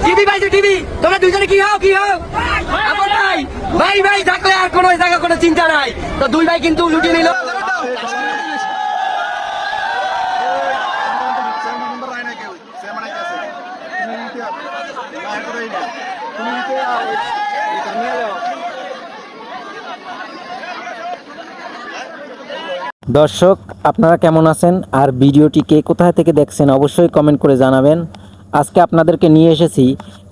TV পাইছো TV, তোমরা দুইজনে কি হও আপন ভাই ভাই ভাই থাকলে আর কোনো জায়গা কোনো চিন্তা নাই। তো দুই ভাই কিন্তু লুটিয়ে নিল। দর্শক, আপনারা কেমন আছেন আর ভিডিওটি কে কোথায় থেকে দেখছেন অবশ্যই কমেন্ট করে জানাবেন। আজকে আপনাদেরকে নিয়ে এসেছি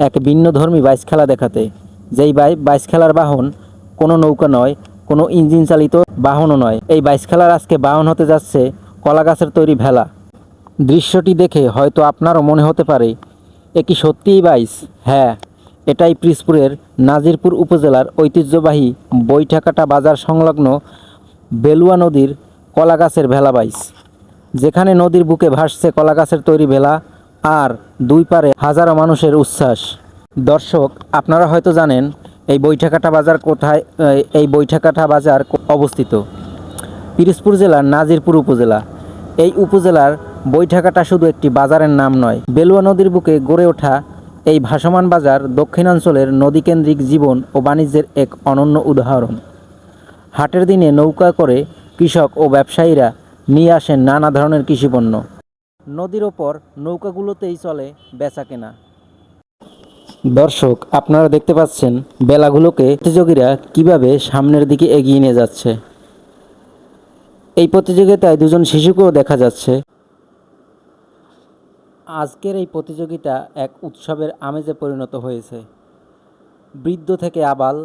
এক ভিন্নধর্মী বাইচ খেলা দেখাতে। যেই বাইচ খেলার বাহন কোনো নৌকা নয়, কোনো ইঞ্জিন চালিত বাহনও নয়। এই বাইচ খেলার আজকে বাহন হতে যাচ্ছে কলা গাছের তৈরি ভেলা। দৃশ্যটি দেখে হয়তো আপনারও মনে হতে পারে এ কি সত্যিই বাইচ? হ্যাঁ, এটাই পিরোজপুরের নাজিরপুর উপজেলার ঐতিহ্যবাহী বৈঠাকাটা বাজার সংলগ্ন বেলুয়া নদীর কলা গাছের ভেলা বাইচ, যেখানে নদীর বুকে ভাসছে কলা গাছের তৈরি ভেলা আর দুই পারে হাজারো মানুষের উচ্ছ্বাস। দর্শক, আপনারা হয়তো জানেন এই বৈঠাকাটা বাজার কোথায়। এই বৈঠাকাটা বাজার অবস্থিত পিরোজপুর জেলার নাজিরপুর উপজেলা। এই উপজেলার বৈঠাকাটা শুধু একটি বাজারের নাম নয়, বেলুয়া নদীর বুকে গড়ে ওঠা এই ভাসমান বাজার দক্ষিণাঞ্চলের নদীকেন্দ্রিক জীবন ও বাণিজ্যের এক অনন্য উদাহরণ। হাটের দিনে নৌকা করে কৃষক ও ব্যবসায়ীরা নিয়ে আসেন নানা ধরনের কৃষিপণ্য। নদীর ওপর নৌকাগুলোতেই চলে বেচাকেনা। দর্শক, আপনারা দেখতে পাচ্ছেন বেলাগুলোকে প্রতিযোগীরা কিভাবে সামনের দিকে এগিয়ে নিয়ে যাচ্ছে। এই প্রতিযোগিতায় দুজন শিশুকেও দেখা যাচ্ছে। আজকের এই প্রতিযোগিতা এক উৎসবের আমেজে পরিণত হয়েছে। বৃদ্ধ থেকে আবাল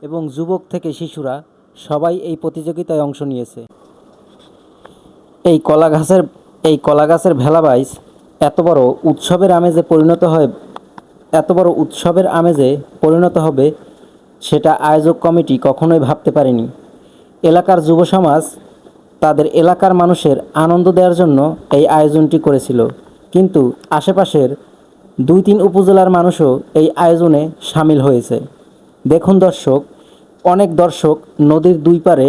এবং যুবক থেকে শিশুরা সবাই এই প্রতিযোগিতায় অংশ নিয়েছে। এই কলা গাছের ভেলা বাইচ এত বড় উৎসবের আমেজে পরিণত হবে সেটা আয়োজক কমিটি কখনোই ভাবতে পারেনি। এলাকার যুব সমাজ তাদের এলাকার মানুষের আনন্দ দেওয়ার জন্য এই আয়োজনটি করেছিল, কিন্তু আশেপাশের 2-3 উপজেলার মানুষও এই আয়োজনে সামিল হয়েছে। দেখুন দর্শক, অনেক দর্শক নদীর দুই পারে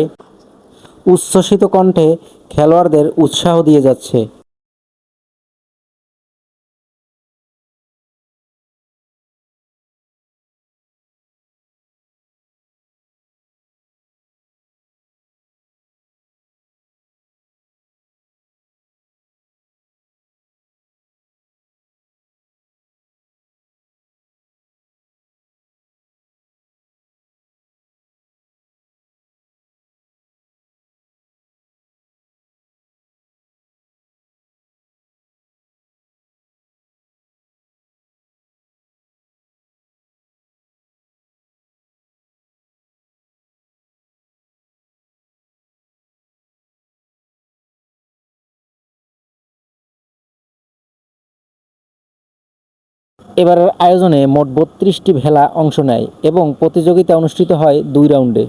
উচ্ছ্বসিত কণ্ঠে খেলোয়াড়দের উৎসাহ দিয়ে যাচ্ছে। এবারের আয়োজনে মোট 32টি ভেলা অংশ নেয় এবং প্রতিযোগিতা অনুষ্ঠিত হয় 2 রাউন্ডে।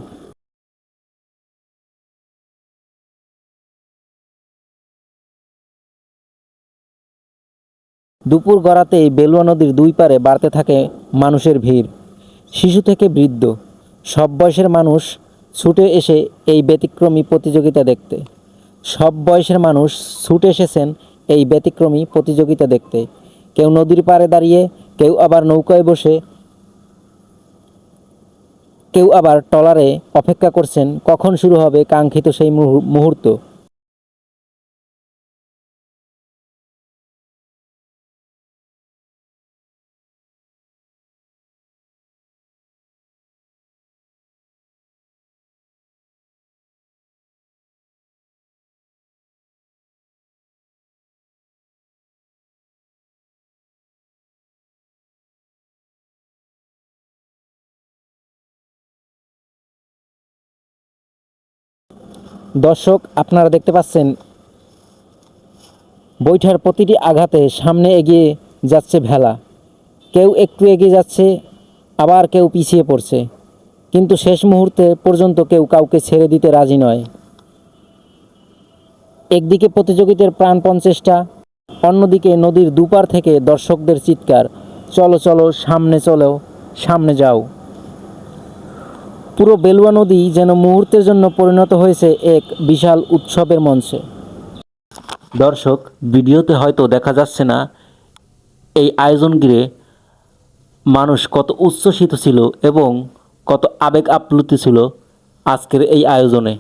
দুপুর গড়াতেই বেলুয়া নদীর দুই পারে বাড়তে থাকে মানুষের ভিড়। শিশু থেকে বৃদ্ধ সব বয়সের মানুষ ছুটে এসে এই ব্যতিক্রমী প্রতিযোগিতা দেখতে। কেউ নদীর পাড়ে দাঁড়িয়ে, কেউ আবার নৌকায় বসে, কেউ আবার ট্রলারে অপেক্ষা করছেন কখন শুরু হবে কাঙ্ক্ষিত সেই মুহূর্ত। দর্শক, আপনারা দেখতে পাচ্ছেন বৈঠার প্রতিটি আঘাতে সামনে এগিয়ে যাচ্ছে ভেলা। কেউ একটু এগিয়ে যাচ্ছে, আবার কেউ পিছিয়ে পড়ছে, কিন্তু শেষ মুহূর্তে পর্যন্ত কেউ কাউকে ছেড়ে দিতে রাজি নয়। একদিকে প্রতিযোগিতার প্রাণপণ চেষ্টা, অন্যদিকে নদীর দুপার থেকে দর্শকদের চিৎকার, চলো চলো সামনে, চলো সামনে যাও। পুরো বেলুয়া নদী যেন মুহূর্তের জন্য পরিণত হয়েছে এক বিশাল উৎসবের মঞ্চে। দর্শক, ভিডিওতে হয়তো দেখা যাচ্ছে না এই আয়োজন ঘিরে মানুষ কত উচ্ছ্বসিত ছিল এবং কত আবেগ আপ্লুত ছিল আজকের এই আয়োজনে।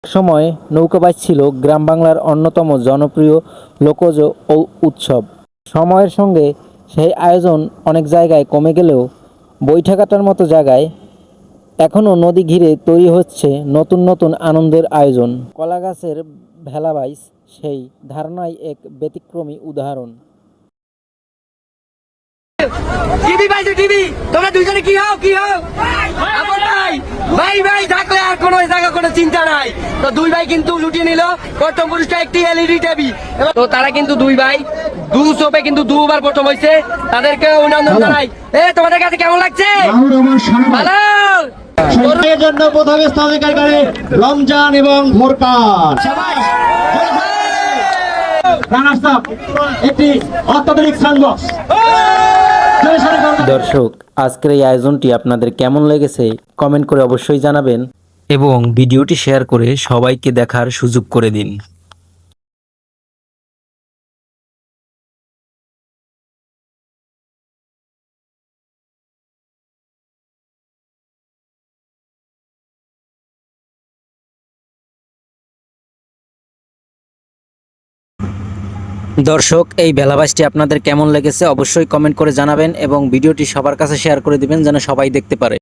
সময় নৌকাবাজ ছিল গ্রাম বাংলার অন্যতম জনপ্রিয় লোকজ উৎসব। সময়ের সঙ্গে সেই আয়োজন অনেক জায়গায় কমে গেলেও বৈঠাকাটার মতো জায়গায় এখনও নদী ঘিরে তৈরি হচ্ছে নতুন নতুন আনন্দের আয়োজন। কলাগাছের ভেলাবাইজ সেই ধারণাই এক ব্যতিক্রমী উদাহরণ। টিভি ভাই টিভি, তোমরা দুইজনে কি হও কি হও? আপন ভাই ভাই ভাই থাকলে আর কোনো জায়গা কোনো চিন্তা নাই। তো দুই ভাই কিন্তু লুটিয়ে নিল প্রথম পুরস্কার একটি এলইডি টিভি। তো তারা কিন্তু দুই ভাই চোপে কিন্তু দুবার প্রথম হয়েছে, তাদেরকে অভিনন্দন জানাই। তোমাদের কাছে কেমন লাগছে? ভালো। এর জন্য প্রথমে স্থান অধিকার করে রমজান এবং ভোরকার একটি অত্যাধুনিক সাউন্ডবক্স। দর্শক, আজকের এই আয়োজনটি আপনাদের কেমন লেগেছে কমেন্ট করে অবশ্যই জানাবেন এবং ভিডিওটি শেয়ার করে সবাইকে দেখার সুযোগ করে দিন। দর্শক, এই ভেলাবাইজটি আপনাদের কেমন লেগেছে অবশ্যই কমেন্ট করে জানাবেন এবং ভিডিওটি সবার কাছে শেয়ার করে দিবেন যেন সবাই দেখতে পারে।